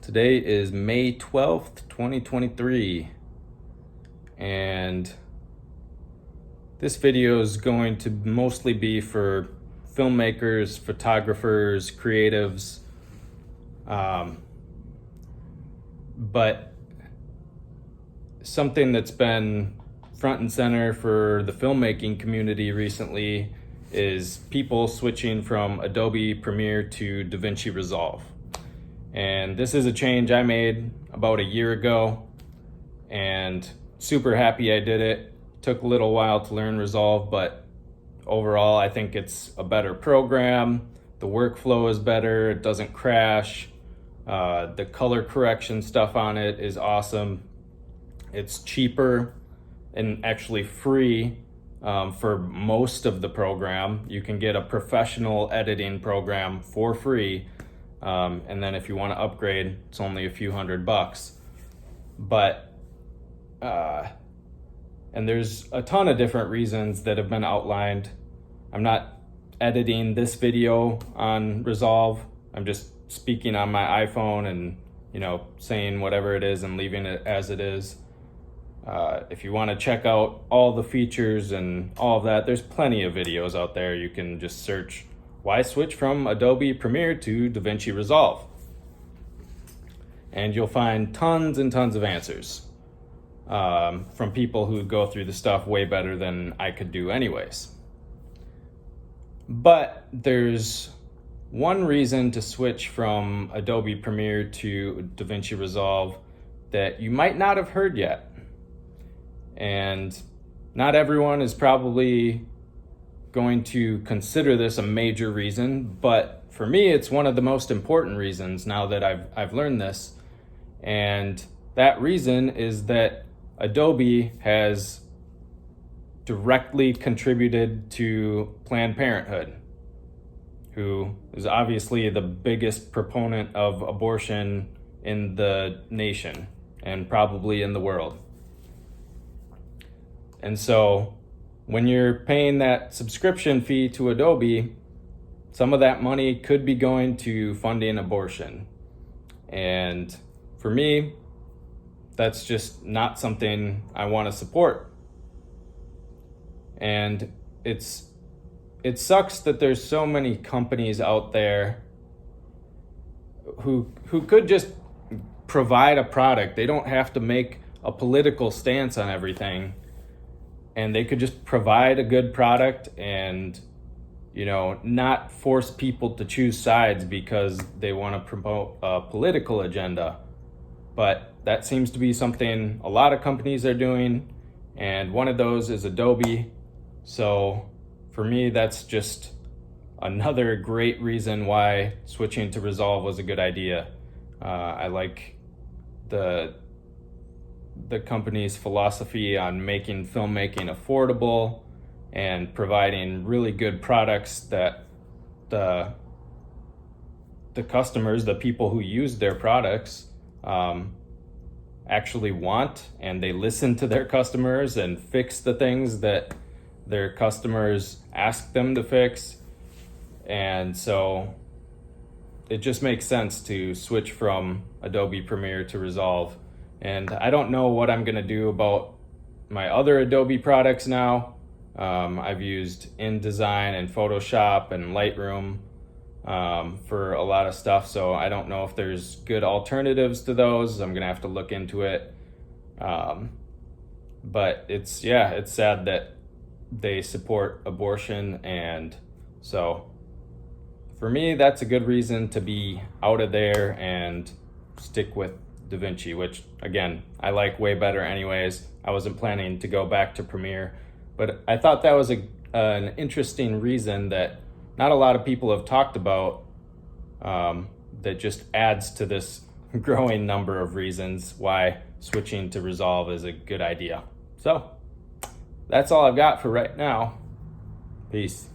Today is May 12th, 2023, and this video is going to mostly be for filmmakers, photographers, creatives, but something that's been front and center for the filmmaking community recently is people switching from Adobe Premiere to DaVinci Resolve. And this is a change I made about a year ago, and super happy I did it. Took a little while to learn Resolve, but overall I think it's a better program. The workflow is better, it doesn't crash. The color correction stuff on it is awesome. It's cheaper and actually free for most of the program. You can get a professional editing program for free. And then if you want to upgrade, it's only a few $100. But, and there's a ton of different reasons that have been outlined. I'm not editing this video on Resolve. I'm just speaking on my iPhone and, saying whatever it is and leaving it as it is. If you want to check out all the features and all of that, there's plenty of videos out there. You can just search why switch from Adobe Premiere to DaVinci Resolve, and you'll find tons and tons of answers from people who go through the stuff way better than I could do anyways. But there's one reason to switch from Adobe Premiere to DaVinci Resolve that you might not have heard yet. And not everyone is probably going to consider this a major reason, but for me it's one of the most important reasons now that I've learned this. And that reason is that Adobe has directly contributed to Planned Parenthood, who is obviously the biggest proponent of abortion in the nation and probably in the world. And so when you're paying that subscription fee to Adobe, some of that money could be going to funding abortion. And for me, that's just not something I want to support. And it sucks that there's so many companies out there who could just provide a product. They don't have to make a political stance on everything. And they could just provide a good product and, not force people to choose sides because they want to promote a political agenda. But that seems to be something a lot of companies are doing, and one of those is Adobe. So for me, that's just another great reason why switching to Resolve was a good idea. I like the company's philosophy on making filmmaking affordable and providing really good products that the customers, the people who use their products, actually want, and they listen to their customers and fix the things that their customers ask them to fix. And so it just makes sense to switch from Adobe Premiere to Resolve. And I don't know what I'm going to do about my other Adobe products now. I've used InDesign and Photoshop and Lightroom for a lot of stuff, so I don't know if there's good alternatives to those. I'm going to have to look into it. But it's sad that they support abortion, and so for me, that's a good reason to be out of there and stick with DaVinci, which again, I like way better anyways. I wasn't planning to go back to Premiere, but I thought that was an interesting reason that not a lot of people have talked about, that just adds to this growing number of reasons why switching to Resolve is a good idea. So that's all I've got for right now. Peace.